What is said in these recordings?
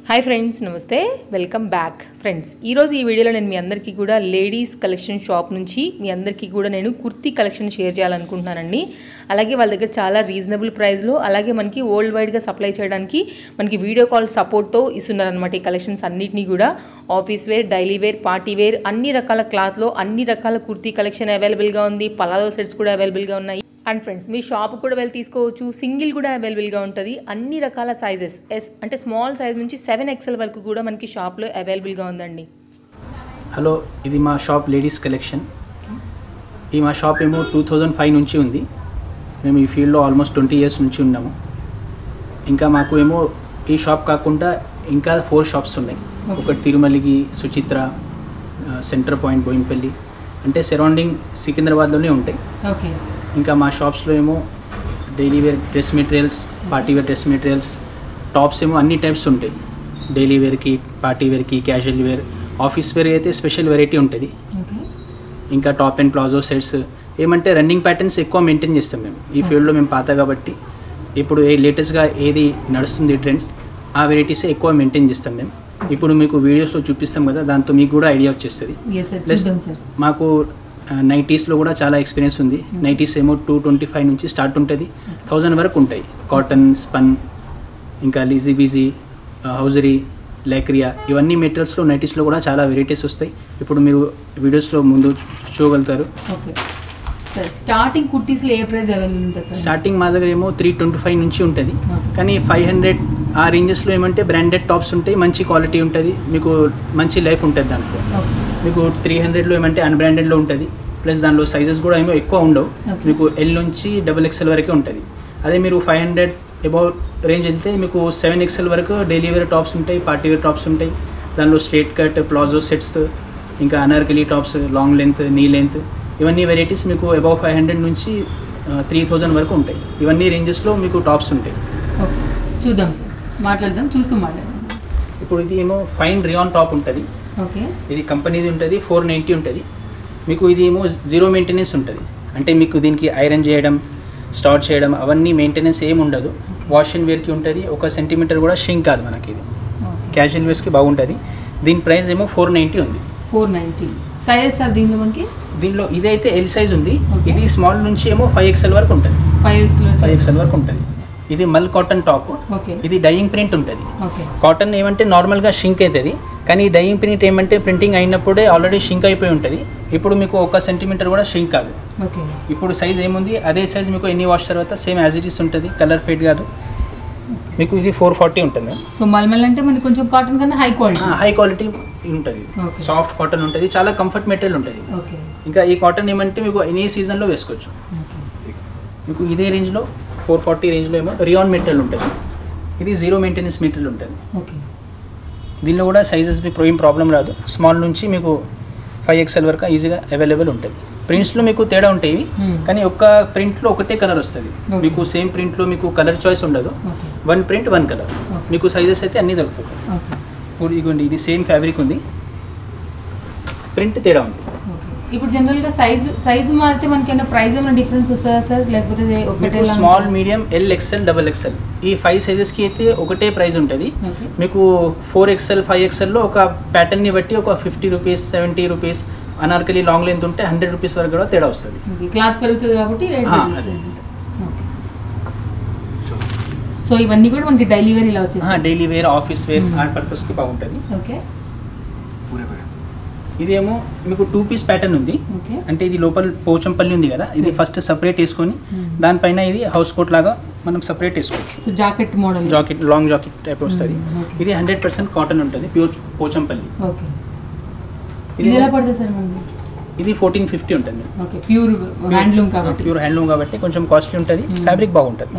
Hi friends, నమస్తే, welcome back friends. ఈరోజు ఈ వీడియోలో నేను మీ అందరికీ కూడా లేడీస్ కలెక్షన్ షాప్ నుంచి మీ అందరికీ కూడా నేను కుర్తీ కలెక్షన్ షేర్ చేయాలనుకుంటున్నానండి. అలాగే వాళ్ళ దగ్గర చాలా రీజనబుల్ ప్రైస్లో, అలాగే మనకి వరల్డ్ వైడ్గా సప్లై చేయడానికి మనకి వీడియో కాల్ సపోర్ట్తో ఇస్తున్నారనమాట. ఈ కలెక్షన్స్ అన్నిటినీ కూడా office wear, daily wear, party wear, అన్ని రకాల క్లాత్లో అన్ని రకాల కుర్తీ కలెక్షన్ అవైలబుల్గా ఉంది. పలాదో సెట్స్ కూడా అవైలబుల్గా ఉన్నాయి. అండ్ ఫ్రెండ్స్, మీ షాప్ కూడా వెళ్ళి తీసుకోవచ్చు. సింగిల్ కూడా అవైలబుల్గా ఉంటుంది. అన్ని రకాల సైజెస్, ఎస్ అంటే స్మాల్ సైజ్ నుంచి 7XL వరకు కూడా మనకి షాప్లో అవైలబుల్గా ఉందండి. హలో, ఇది మా షాప్ లేడీస్ కలెక్షన్. ఈ మా షాప్ ఏమో 2005 నుంచి ఉంది. మేము ఈ ఫీల్డ్లో ఆల్మోస్ట్ 20 years నుంచి ఉన్నాము. ఇంకా మాకు ఏమో ఈ షాప్ కాకుండా ఇంకా 4 షాప్స్ ఉన్నాయి. ఒకటి తిరుమలకి, సుచిత్ర, సెంటర్ పాయింట్, బోయిన్పల్లి, అంటే సరౌండింగ్ సికింద్రాబాద్లోనే ఉంటాయి. ఓకే. ఇంకా మా షాప్స్లో ఏమో daily wear dress materials, party wear dress materials, tops ఏమో అన్ని టైప్స్ ఉంటాయి. డైలీ వేర్కి, పార్టీ వేర్కి, క్యాజువల్ వేర్, ఆఫీస్ వేర్ అయితే స్పెషల్ వెరైటీ ఉంటుంది. ఇంకా టాప్ అండ్ ప్లాజో సెట్స్ ఏమంటే రన్నింగ్ ప్యాటర్న్స్ ఎక్కువ మెయింటైన్ చేస్తాం మేము. ఈ ఫీల్డ్లో మేము పాత కాబట్టి ఇప్పుడు లేటెస్ట్గా ఏది నడుస్తుంది ట్రెండ్స్, ఆ వెరైటీసే ఎక్కువ మెయింటైన్ చేస్తాం మేము. ఇప్పుడు మీకు వీడియోస్లో చూపిస్తాం కదా, దాంతో మీకు కూడా ఐడియా వచ్చేస్తుంది. ప్లస్ మాకు నైటీస్లో కూడా చాలా ఎక్స్పీరియన్స్ ఉంది. నైటీస్ ఏమో 225 నుంచి స్టార్ట్ ఉంటుంది, 1000 వరకు ఉంటాయి. కాటన్, స్పన్, ఇంకా లీజీ బీజీ, హౌజరీ, లైక్రియా, ఇవన్నీ మెటీరియల్స్లో నైటీస్లో కూడా చాలా వెరైటీస్ వస్తాయి. ఇప్పుడు మీరు వీడియోస్లో ముందు చూడగలుగుతారు. స్టార్టింగ్ కుర్తీస్లో ఏ ప్రైస్ అవైలబుల్ ఉంటుంది సార్? స్టార్టింగ్ మా దగ్గర ఏమో 325 నుంచి ఉంటుంది. కానీ 500 ఆ రేంజెస్లో ఏమంటే బ్రాండెడ్ టాప్స్ ఉంటాయి, మంచి క్వాలిటీ ఉంటుంది, మీకు మంచి లైఫ్ ఉంటుంది దాంట్లో. మీకు 300లో ఏమంటే అన్బ్రాండెడ్లో ఉంటుంది. ప్లస్ దానిలో సైజెస్ కూడా ఏమో ఎక్కువ ఉండవు. మీకు L నుంచి XXL వరకే ఉంటుంది. అదే మీరు 500 అబౌవ్ రేంజ్ అయితే మీకు 7XL వరకు డైలీ వేర్ టాప్స్ ఉంటాయి, పార్టీ వేర్ టాప్స్ ఉంటాయి. దానిలో స్ట్రేట్ కట్, ప్లాజో సెట్స్, ఇంకా Anarkali tops, long length, knee length, ఇవన్నీ వెరైటీస్ మీకు అబౌవ్ 500 నుంచి 3000 వరకు ఉంటాయి. ఇవన్నీ రేంజెస్లో మీకు టాప్స్ ఉంటాయి. చూద్దాం సార్, మాట్లాడదాం, చూస్తూ మాట్లాడదాం. ఇప్పుడు ఇది ఏమో ఫైన్ రియాన్ టాప్ ఉంటుంది. ఓకే. ఇది కంపెనీది ఉంటుంది, 490 ఉంటుంది. మీకు ఇది ఏమో జీరో మెయింటెనెన్స్ ఉంటుంది. అంటే మీకు దీనికి ఐరన్ చేయడం, స్టార్ట్ చేయడం, అవన్నీ మెయింటెనెన్స్ ఏమి ఉండదు. వాష్ అండ్ వేర్కి ఉంటుంది. 1 సెంటీమీటర్ కూడా షింక్ కాదు మనకి. ఇది క్యాజువల్ వేర్స్కి బాగుంటుంది. దీని ప్రైస్ ఏమో 490 ఉంది. 490 సైజెస్ సార్ దీనిలో మనకి? దీనిలో ఇదైతే L సైజ్ ఉంది. ఇది స్మాల్ నుంచి ఏమో 5XL వరకు ఉంటుంది. 5XL వరకు ఉంటుంది. ఇది మల్ కాటన్ టాప్. ఇది డైయింగ్ ప్రింట్ ఉంటుంది. కాటన్ ఏమంటే నార్మల్గా షింక్ అవుతుంది, కానీ డైయింగ్ ప్రింట్ ఏమంటే ప్రింటింగ్ అయినప్పుడే ఆల్రెడీ షింక్ అయిపోయి ఉంటుంది. ఇప్పుడు మీకు 1 సెంటీమీటర్ కూడా షింక్ కాదు. ఇప్పుడు సైజ్ ఏముంది అదే సైజ్ మీకు ఎన్ని వాష్ తర్వాత సేమ్ యాజ్ ఇట్ ఈస్ ఉంటుంది. కలర్ ఫేడ్ కాదు. మీకు ఇది 440 ఉంటుంది. సో మల్మల్ అంటే మనకి కొంచెం కాటన్ కన్నా హై క్వాలిటీ ఉంటుంది. సాఫ్ట్ కాటన్ ఉంటుంది, చాలా కంఫర్ట్ మెటీరియల్ ఉంటుంది. ఇంకా ఈ కాటన్ ఏమంటే మీకు ఎనీ సీజన్లో వేసుకోవచ్చు. మీకు ఇదే రేంజ్లో 440 రేంజ్లో ఏమో రియాన్ మెటీరియల్ ఉంటుంది. ఇది జీరో మెయింటెనెన్స్ మెటీరియల్ ఉంటుంది. దీనిలో కూడా సైజెస్ మీకు ఏం ప్రాబ్లం రాదు. స్మాల్ నుంచి మీకు 5XL వరకు ఈజీగా అవైలబుల్ ఉంటుంది. ప్రింట్స్లో మీకు తేడా ఉంటాయి, కానీ ఒక్క ప్రింట్లో ఒకటే కలర్ వస్తుంది. మీకు సేమ్ ప్రింట్లో మీకు కలర్ చాయిస్ ఉండదు. 1 ప్రింట్ 1 కలర్. మీకు సైజెస్ అయితే అన్నీ దొరుకుతాయి. ఇదిగోండి, ఇది సేమ్ ఫ్యాబ్రిక్ ఉంది, ప్రింట్ తేడా ఉంది. ఇప్పుడు జనరల్గా సైజు మారితే మనకైనా ప్రైస్ ఏమైనా డిఫరెన్స్ వస్తుందా సార్? లేకపోతే మీకు small, medium, L, XL, XXL ఈ 5 సైజెస్కి అయితే ఒకటే ప్రైస్ ఉంటుంది. మీకు 4XL, 5XLలో ఒక ప్యాటర్న్ని బట్టి ఒక 50 rupees, 70 rupees, Anarkali long length ఉంటే 100 రూపీస్ వరకు కూడా తేడా వస్తుంది. క్లాత్ పెరుగుతుంది కాబట్టి. సో ఇవన్నీ కూడా మనకి డైలీ వేర్ ఇలా వచ్చేస్తాయి. డైలీ వేర్, ఆఫీస్ వేర్, ఆ పర్పస్కి బాగుంటుంది. ఓకే. ఇదేమో మీకు 2 పీస్ ప్యాటర్న్ ఉంది. అంటే ఇది లోపల పోచంపల్లి ఉంది కదా, ఇది ఫస్ట్ సపరేట్ వేసుకొని దానిపైన ఇది హౌస్ కోట్ లాగా మనం సపరేట్ వేసుకోవచ్చు. Jacket model, jacket, long jacket type వస్తుంది. ఇది 100% కాటన్ ఉంటుంది, ప్యూర్ పోచంపల్లి. ఇది ఎలా పడుతుంది సార్ మనకి? ఇది 1450 ఉంటుంది. ప్యూర్ హ్యాండ్లూమ్ కాబట్టి కొంచెం కాస్ట్లీ ఉంటుంది. ఫ్యాబ్రిక్ బాగుంటుంది.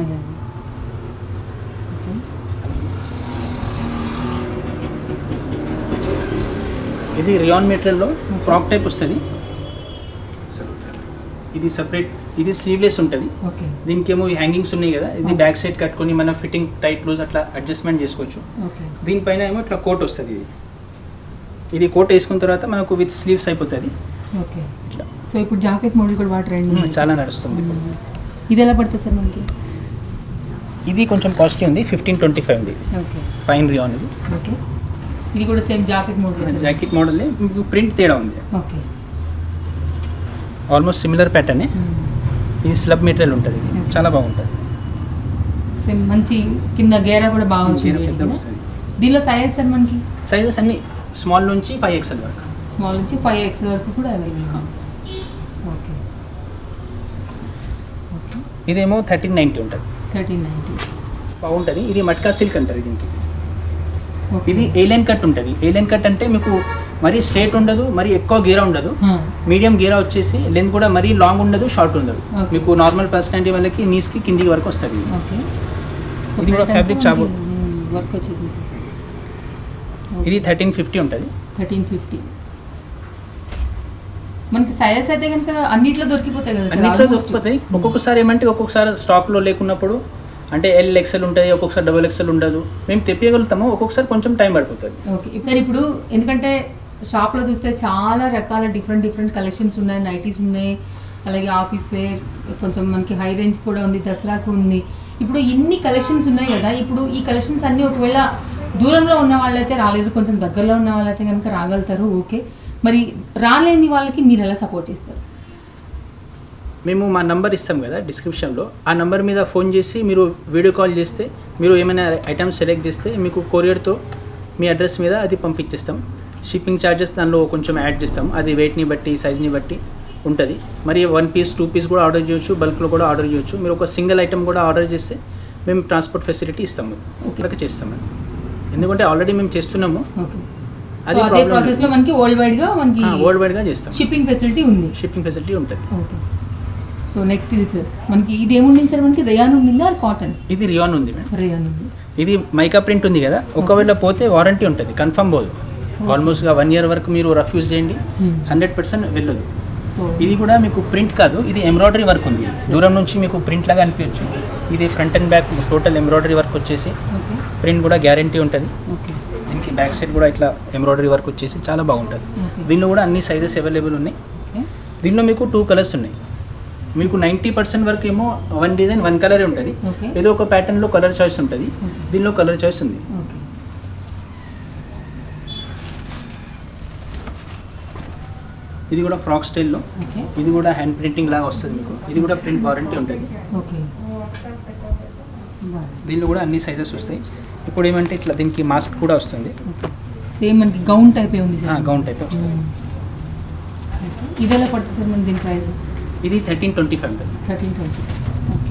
ఇది రియాన్ మెటీరియల్లో ఫ్రాక్ టైప్ వస్తుంది. ఇది సపరేట్, ఇది స్లీవ్లెస్ ఉంటుంది. దీనికి ఏమో హ్యాంగింగ్స్ ఉన్నాయి కదా, ఇది బ్యాక్ సైడ్ కట్టుకొని మన ఫిట్టింగ్ టైట్ లూజ్ అట్లా అడ్జస్ట్మెంట్ చేసుకోవచ్చు. దీనిపైన ఏమో ఇట్లా కోట్ వస్తుంది. ఇది కోట్ వేసుకున్న తర్వాత మనకు విత్ స్లీవ్స్ అయిపోతుంది. సో ఇప్పుడు జాకెట్ మోడల్ కూడా వాటర్ చాలా నడుస్తుంది. ఇది ఎలా పడుతుంది సార్ మనకి? ఇది కొంచెం కాస్ట్లీ ఉంది, 1525 ఉంది. ఓకే ఫైన్ రియాన్ ఇది. ఓకే, ఇది కూడా same jacket model. Jacket model మీకు ప్రింట్ తేడా ఉంది. ఓకే, ఆల్మోస్ట్ సిమిలర్ ప్యాటర్నే. ఇది స్లబ్ మెటీరియల్ ఉంటుంది, చాలా బాగుంటుంది. సేమ్ మంచి కింద గేరా కూడా బాగా వచ్చింది. దీనిలో సైజ్ సార్ మనకి సైజెస్ అన్ని స్మాల్ నుంచి 5XL వరకు. స్మాల్ నుంచి 5XL వరకు కూడా అవైలబుల్. ఓకే ఓకే, ఇదేమో 1390 ఉంటుంది. 1390 బాగుంటుంది. ఇది మట్కా సిల్క్ అంటారు దీనికి. ఓకే, ఇది ఏలియన్ కట్ ఉంటుంది. ఏలియన్ కట్ అంటే మీకు మరీ స్ట్రేట్ ఉండదు, మరీ ఎక్కువ గీరా ఉండదు, మీడియం గీరా వచ్చేసి లెంత్ కూడా మరీ లాంగ్ ఉండదు, షార్ట్ ఉండదు. Okay. మీకు నార్మల్ పర్సనాలిటీ వాళ్ళకి నీస్కి కిందికి వరకు వస్తుంది. ఓకే. సో ఇది కూడా fabric చాబు. వర్క్ వచ్చేసింది సార్. ఇది 1350 ఉంటుంది. 1350. మనకి సైజెస్ అయితే కనుక అన్నిట్లో దొరికిపోతాయి కదా సార్? అన్నిట్లో Almost. దొరికిపోతాయి. ఒక్కొక్కసారి ఏమంటే ఒక్కొక్కసారి స్టాక్లో లేకున్నప్పుడు అంటే XL ఉంటుంది, ఒక్కొక్కసారి XXL ఉండదు. మేము తెప్పియగలుగుతాము, ఒక్కొక్కసారి కొంచెం టైం పడిపోతుంది. ఓకే సార్, ఇప్పుడు ఎందుకంటే షాప్లో చూస్తే చాలా రకాల డిఫరెంట్ కలెక్షన్స్ ఉన్నాయి. నైటీస్ ఉన్నాయి, అలాగే ఆఫీస్ వేర్, కొంచెం మనకి హై రేంజ్ కూడా ఉంది, దసరాకు ఉంది. ఇప్పుడు ఇన్ని కలెక్షన్స్ ఉన్నాయి కదా, ఇప్పుడు ఈ కలెక్షన్స్ అన్నీ ఒకవేళ దూరంలో ఉన్న వాళ్ళైతే రాలేరు, కొంచెం దగ్గరలో ఉన్న వాళ్ళైతే కనుక రాగలుగుతారు. ఓకే, మరి రాలేని వాళ్ళకి మీరు ఎలా సపోర్ట్ చేస్తారు? మేము మా నంబర్ ఇస్తాం కదా డిస్క్రిప్షన్లో, ఆ నంబర్ మీద ఫోన్ చేసి మీరు వీడియో కాల్ చేస్తే, మీరు ఏమైనా ఐటమ్స్ సెలెక్ట్ చేస్తే మీకు కొరియర్తో మీ అడ్రస్ మీద అది పంపించేస్తాం. షిప్పింగ్ ఛార్జెస్ దానిలో కొంచెం యాడ్ చేస్తాం, అది వెయిట్ని బట్టి సైజ్ని బట్టి ఉంటుంది. మరి 1 పీస్ 2 పీస్ కూడా ఆర్డర్ చేయొచ్చు, బల్క్లో కూడా ఆర్డర్ చేయొచ్చు. మీరు ఒక సింగిల్ ఐటమ్ కూడా ఆర్డర్ చేస్తే మేము ట్రాన్స్పోర్ట్ ఫెసిలిటీ ఇస్తాము, ఇక్కడికి చేస్తాము. ఎందుకంటే ఆల్రెడీ మేము చేస్తున్నాము. ఓకే, సో అదే ప్రాసెస్లో మనకి వరల్డ్ వైడ్గా చేస్తాం. షిప్పింగ్ ఫెసిలిటీ ఉంది. షిప్పింగ్ ఫెసిలిటీ ఉంటుంది. ఓకే, సో నెక్స్ట్ ఇది సార్ మనకి ఇది ఏముంది సార్? మనకి రేయాన్ ఉండిందా కాటన్? ఇది రియాన్ ఉంది మేడం. రేయాన్ ఉంది. ఇది మైకా ప్రింట్ ఉంది కదా, ఒకవేళ పోతే వారంటీ ఉంటుంది, కన్ఫర్మ్ పోదు. ఆల్మోస్ట్గా 1 year వరకు మీరు రఫ్ యూజ్ చేయండి, 100% వెళ్ళదు. సో ఇది కూడా మీకు ప్రింట్ కాదు, ఇది ఎంబ్రాయిడరీ వర్క్ ఉంది. దూరం నుంచి మీకు ప్రింట్ లాగా అనిపించచ్చు. ఇది front and back total embroidery work వచ్చేసి ఓకే ప్రింట్ కూడా గ్యారంటీ ఉంటుంది. ఓకే దీనికి బ్యాక్ సైడ్ కూడా ఇట్లా ఎంబ్రాయిడరీ వర్క్ వచ్చేసి చాలా బాగుంటుంది. ఓకే దీనిలో కూడా అన్ని సైజెస్ అవైలబుల్ ఉన్నాయి. ఓకే దీనిలో మీకు 2 కలర్స్ ఉన్నాయి. మీకు 90% వరకు ఏమో 1 డిజైన్ 1 కలరే ఉంటుంది. ఓకే ఏదో ఒక ప్యాటర్న్లో కలర్ చాయిస్ ఉంటుంది. దీనిలో కలర్ చాయిస్ ఉంది. ఓకే ఇది కూడా ఫ్రాక్ స్టైల్లో, ఓకే ఇది కూడా హ్యాండ్ ప్రింటింగ్ లాగా వస్తుంది మీకు. ఇది కూడా ప్రింట్ వారంటీ ఉంటుంది. ఓకే దీనిలో కూడా అన్ని సైజెస్ వస్తాయి. ఇప్పుడు ఏమంటే ఇట్లా దీనికి మాస్క్ కూడా వస్తుంది. సేమ్ మనకి గౌన్ టైప్ ఉంది సార్? గౌన్ టైప్ వస్తుంది. ఇది ఎలా పడుతుంది సార్ మనకి దీని ప్రైస్? ఇది 1325 ఉంటుంది. 1320. ఓకే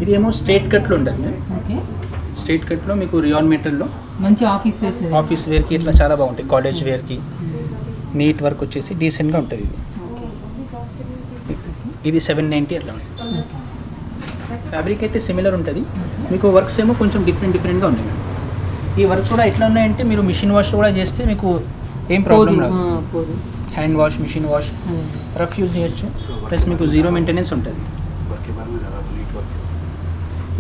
ఇది ఏమో స్ట్రైట్ కట్లో ఉంటుంది. ఓకే స్ట్రైట్ కట్లో మీకు రియాన్ మెటీరియల్లో మంచి ఆఫీస్ వేర్ సార్. ఆఫీస్ వేర్కి ఇట్లా చాలా బాగుంటాయి. కాలేజ్ వేర్కి నీట్ వర్క్ వచ్చేసి డీసెంట్గా ఉంటుంది. ఇది ఇది 790 అట్లా ఉంటుంది. ఫ్యాబ్రిక్ అయితే సిమిలర్ ఉంటుంది. మీకు వర్క్స్ ఏమో కొంచెం డిఫరెంట్గా ఉన్నాయి. ఈ వర్క్స్ కూడా ఎట్లా ఉన్నాయంటే మీరు మిషన్ వాష్ కూడా చేస్తే మీకు ఏం ప్రాబ్లం రాదు. Hand wash, machine wash, rough use చేయొచ్చు. ప్లస్ మీకు 0 మెయింటెనెన్స్ ఉంటుంది.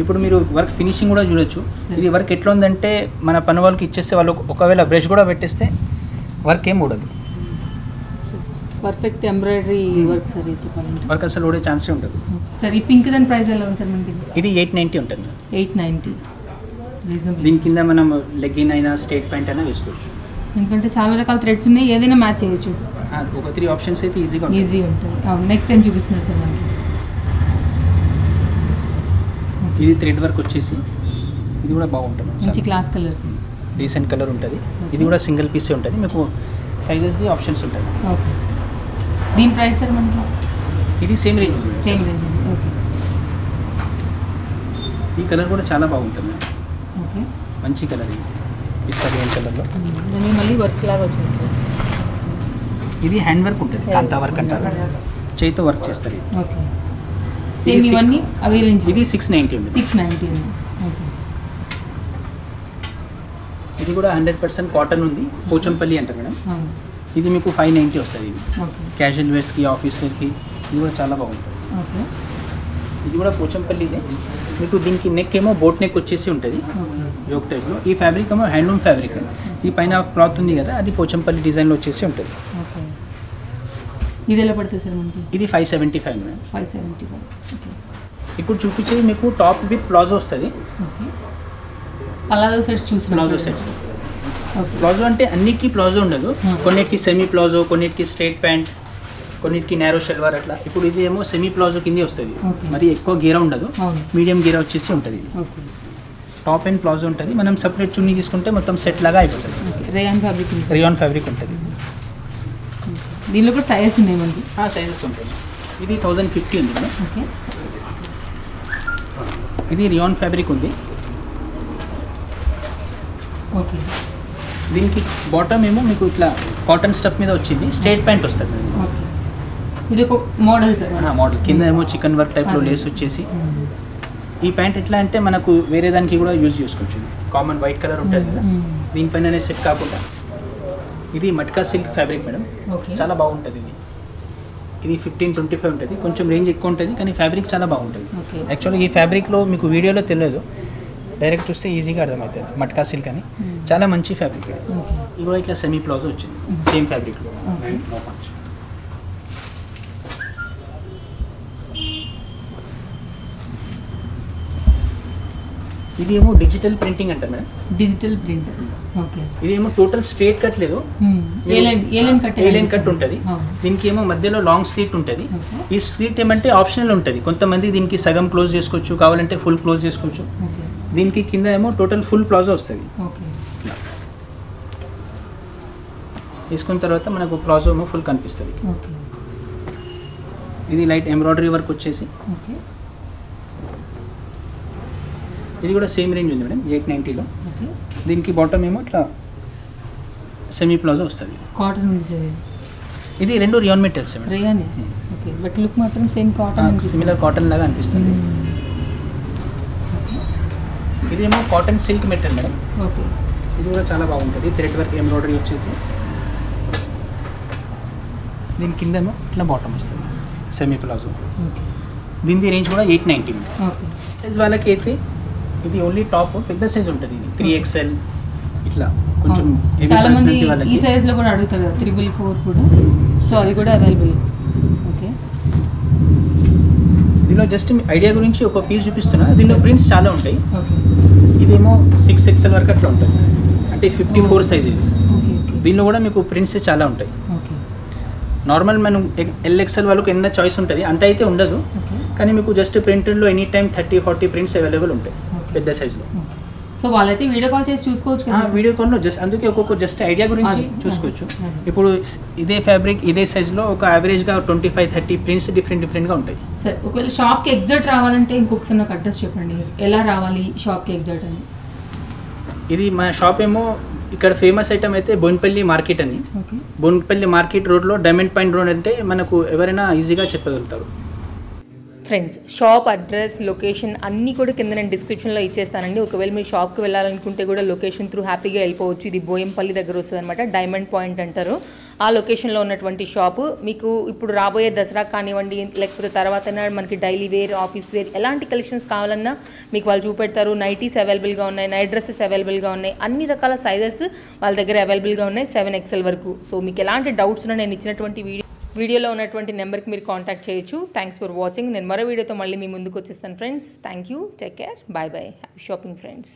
ఇప్పుడు మీరు వర్క్ ఫినిషింగ్ కూడా చూడొచ్చు. ఇది వర్క్ ఎట్లా ఉందంటే మన పని వాళ్ళకి ఇచ్చేస్తే వాళ్ళు ఒకవేళ బ్రష్ కూడా పెట్టేస్తే వర్క్ ఏం ఊడదు. పర్ఫెక్ట్ ఎంబ్రాయిడరీ వర్క్ సార్ ఇది చెప్పాలంటే. వర్క్ అసలు ఊడే ఛాన్సే ఉంటుంది. సార్ ఈ పింక్ దాని ప్రైస్ ఎలా ఉంది సార్ మనకి? ఇది 890 ఉంటుంది. 890 రీజనబుల్. దీని కింద మనం లెగ్గిన్ అయినా స్ట్రేట్ ప్యాంట్ అయినా వేసుకోవచ్చు. ఎందుకంటే చాలా రకాల థ్రెడ్స్ ఉన్నాయి, ఏదైనా మ్యాచ్ చేయొచ్చు. ఒక 3 ఆప్షన్స్ అయితే ఈజీగా ఉంటుంది. ఈజీ ఉంటుంది. నెక్స్ట్ టైం చూపిస్తున్నారు సార్ మనకి. ఇది థ్రెడ్ వర్క్ వచ్చేసి ఇది కూడా బాగుంటుంది. మంచి క్లాస్ కలర్స్, డీసెంట్ కలర్ ఉంటుంది. ఇది కూడా సింగిల్ పీసే ఉంటుంది. మీకు సైజెస్ ఆప్షన్స్ ఉంటాయి. ఓకే దీని ప్రైస్ సార్ మనకి? ఇది సేమ్ రేంజ్. ఓకే ఈ కలర్ కూడా చాలా బాగుంటుంది. ఓకే మంచి కలర్ ఇది, పిస్తా గ్రీన్ కలర్లో. దానికి మళ్ళీ వర్క్ లాగా వచ్చింది సార్. ఇది హ్యాండ్ వర్క్ ఉంటుంది, కాంతా వర్క్ అంటారు, చేతితో వర్క్ చేస్తారు. ఓకే సేమ్ ఇవన్నీ అవే రేంజ్. ఇది 690 ఉంది. 690 ఉంది. ఓకే ఇది కూడా 100% కాటన్ ఉంది, పోచంపల్లి అంటారు మేడం. ఇది మీకు 590 వస్తుంది. ఇది ఓకే క్యాజువల్ వేర్స్కి, ఆఫీస్ వేర్కి ఇది కూడా చాలా బాగుంటుంది. ఓకే ఇది కూడా పోచంపల్లిదే. మీకు దీనికి నెక్ ఏమో బోట్ నెక్ వచ్చేసి ఉంటుంది యోక్ టైప్లో. ఈ ఫ్యాబ్రిక్ ఏమో హ్యాండ్లూమ్ ఫ్యాబ్రిక్. ఈ పైన క్లాత్ ఉంది కదా, అది పోచంపల్లి డిజైన్లో వచ్చేసి ఉంటుంది. ఓకే ఇది ఎలా పడుతుంది సార్ మనకి? ఇది 575 మేడం. 575. ఓకే ఇప్పుడు చూపించేది మీకు టాప్ విత్ ప్లాజో వస్తుంది. ఓకే, పలాజో సెట్స్ చూస్తున్నాం. Palazzo sets. ఓకే, ప్లాజో అంటే అన్నిటికీ ప్లాజో ఉండదు, కొన్నిటికి సెమీ ప్లాజో, కొన్నిటికి స్ట్రైట్ ప్యాంట్, కొన్నిటికి నేరో షెల్వార్ అట్లా. ఇప్పుడు ఇది ఏమో సెమీ ప్లాజో కింద వస్తుంది, మరి ఎక్కువ గీర ఉండదు, మీడియం గీర వచ్చేసి ఉంటుంది. ఓకే, టాప్ అండ్ ప్లాజో ఉంటుంది. మనం సపరేట్ చున్నీ తీసుకుంటే మొత్తం సెట్ లాగా అయిపోతుంది. Rayon fabric. రేయాన్ ఫ్యాబ్రిక్ ఉంటుంది. దీనిలో కూడా సైజెస్ ఉన్నాయి మనకి. సైజెస్ ఉంటుంది. ఇది 1050 ఉంది మేడం. ఓకే, ఇది రియాన్ ఫ్యాబ్రిక్ ఉంది. ఓకే, దీనికి బాటమ్ ఏమో మీకు ఇట్లా కాటన్ స్టఫ్ మీద వచ్చింది, స్ట్రైట్ ప్యాంట్ వస్తుంది. ఓకే, ఇది ఒక మోడల్ సార్. మోడల్ కింద ఏమో చికెన్ వర్క్ టైప్లో లేస్ వచ్చేసి. ఈ ప్యాంట్ ఎట్లా అంటే మనకు వేరే దానికి కూడా యూజ్ చేసుకోవచ్చు. కామన్ వైట్ కలర్ ఉంటుంది కదా, దీనిపైననే సెట్ కాకుండా. ఇది మట్కా సిల్క్ ఫ్యాబ్రిక్ మేడం, చాలా బాగుంటుంది. ఇది 1525 ఉంటుంది, కొంచెం రేంజ్ ఎక్కువ ఉంటుంది, కానీ ఫ్యాబ్రిక్ చాలా బాగుంటుంది. యాక్చువల్లీ ఈ ఫ్యాబ్రిక్లో మీకు వీడియోలో తెలియదు, డైరెక్ట్ చూస్తే ఈజీగా అర్థమవుతుంది. మట్కా సిల్క్ అని చాలా మంచి ఫ్యాబ్రిక్. ఇది కూడా ఇట్లా సెమీ ప్లాజో వచ్చింది సేమ్ ఫ్యాబ్రిక్లో. ఇది ఏమో డిజిటల్ ప్రింటింగ్ అంటారు మేడం. Digital print. ఓకే, ఇదేమో టోటల్ స్ట్రేట్ కట్ లేదు, ఏ లైన్ కట్ ఉంటుంది. దీనికి ఏమో మధ్యలో లాంగ్ స్లీట్ ఉంటుంది. ఈ స్లీట్ ఏమంటే ఆప్షనల్ ఉంటుంది, కొంతమంది దీనికి సగం క్లోజ్ చేసుకోవచ్చు, కావాలంటే ఫుల్ క్లోజ్ చేసుకోవచ్చు. దీనికి కింద ఏమో టోటల్ ఫుల్ ప్లాజో వస్తుంది. తీసుకున్న తర్వాత మనకు ప్లాజో ఏమో ఫుల్ కనిపిస్తుంది. ఇది లైట్ ఎంబ్రాయిడరీ వర్క్ వచ్చేసి. ఇది కూడా సేమ్ రేంజ్ ఉంది మేడం, 890లో. దీనికి బాటమ్ ఏమో ఇట్లా సెమీ ప్లాజో వస్తుంది. కాటన్ ఉంది సార్. ఇది రెండు rayon materials madam. Rayon. Okay, but look మాత్రం సేమ్ కాటన్, సిమిలర్ కాటన్ లాగా అనిపిస్తుంది. ఇదేమో cotton silk material madam. Okay, ఇది కూడా చాలా బాగుంటుంది, థ్రెడ్ వర్క్ ఎంబ్రాయిడరీ వచ్చేసి. దీని కిందేమో ఇట్లా బాటమ్ వస్తుంది, సెమీ ప్లాజో. ఓకే, దీని రేంజ్ కూడా 890. ఓకే, సైజ్ వాళ్ళకి అయితే ఇది ఓన్లీ టాప్ పెద్ద సైజ్ ఉంటుంది, ఇది 3XL ఇట్లా. కొంచెం చాలా మంది ఈ సైజ్ లో కూడా అడుగుతారు కదా, 444 కూడా, సో అవి కూడా అవైలబుల్. ఓకే, దీనిలో జస్ట్ ఐడియా గురించి ఒక పీస్ చూపిస్తున్నా. దీనిలో ప్రింట్స్ చాలా ఉంటాయి. ఓకే, ఇదేమో 6XL వరకు అట్లా ఉంటుంది, అంటే 54 సైజ్ ఇది. ఓకే, దీనిలో కూడా మీకు ప్రింట్స్ చాలా ఉంటాయి. ఓకే, నార్మల్ మనం LXL వాళ్ళకు ఎన్న చాయిస్ ఉంటుంది, అంత అయితే ఉండదు, కానీ మీకు జస్ట్ ప్రింట్లో ఎనీ టైం 30-40 ప్రింట్స్ అవైలబుల్ ఉంటాయి పెద్ద సైజులో. సో వాళ్ళైతే వీడియో కాల్ చేసి చూసుకోవచ్చు కదా. వీడియో కాల్లో జస్ట్ అందుకే ఒక్కొక్క జస్ట్ ఐడియా గురించి చూసుకోవచ్చు. ఇప్పుడు ఇదే ఫ్యాబ్రిక్ ఇదే సైజులో ఒక యావరేజ్గా 25-30 ప్రింట్స్ డిఫరెంట్గా ఉంటాయి. సరే, ఒకవేళ షాప్కి ఎగ్జాక్ట్ రావాలంటే ఇంకొకసారి నాకు అడ్రస్ చెప్పండి, ఎలా రావాలి షాప్కి ఎగ్జాక్ట్ అని. ఇది మన షాప్ ఏమో ఇక్కడ ఫేమస్ ఐటమ్ అయితే బోన్పల్లి మార్కెట్ అని. బోన్పల్లి మార్కెట్ రోడ్లో డైమండ్ పాయింట్ రోడ్ అంటే మనకు ఎవరైనా ఈజీగా చెప్పగలుగుతారు. ఫ్రెండ్స్, షాప్ అడ్రస్, లొకేషన్ అన్నీ కూడా కింద నేను డిస్క్రిప్షన్లో ఇచ్చేస్తానండి. ఒకవేళ మీరు షాప్కి వెళ్ళాలనుకుంటే కూడా లొకేషన్ త్రూ హ్యాపీగా వెళ్ళిపోవచ్చు. ఇది బోయంపల్లి దగ్గర వస్తుంది అనమాట, డైమండ్ పాయింట్ అంటారు. ఆ లొకేషన్లో ఉన్నటువంటి షాపు మీకు ఇప్పుడు రాబోయే దసరా కానివ్వండి, లేకపోతే తర్వాత మనకి డైలీ వేర్, ఆఫీస్ వేర్ ఎలాంటి కలెక్షన్స్ కావాలన్నా మీకు వాళ్ళు చూపెడతారు. నైటీస్ అవైలబుల్గా ఉన్నాయి, నైట్ డ్రెస్సెస్ అవైలబుల్గా ఉన్నాయి, అన్ని రకాల సైజెస్ వాళ్ళ దగ్గర అవైలబుల్గా ఉన్నాయి, 7XL వరకు. సో మీకు ఎలాంటి డౌట్స్ ఉన్నా నేను ఇచ్చినటువంటి వీడియోలో ఉన్నటువంటి నెంబర్కి మీరు కాంటాక్ట్ చేయొచ్చు. Thanks for watching. నేను మరో వీడియోతో మళ్ళీ మీ ముందుకు వచ్చేస్తాను friends. Thank you, take care, bye bye, happy shopping friends.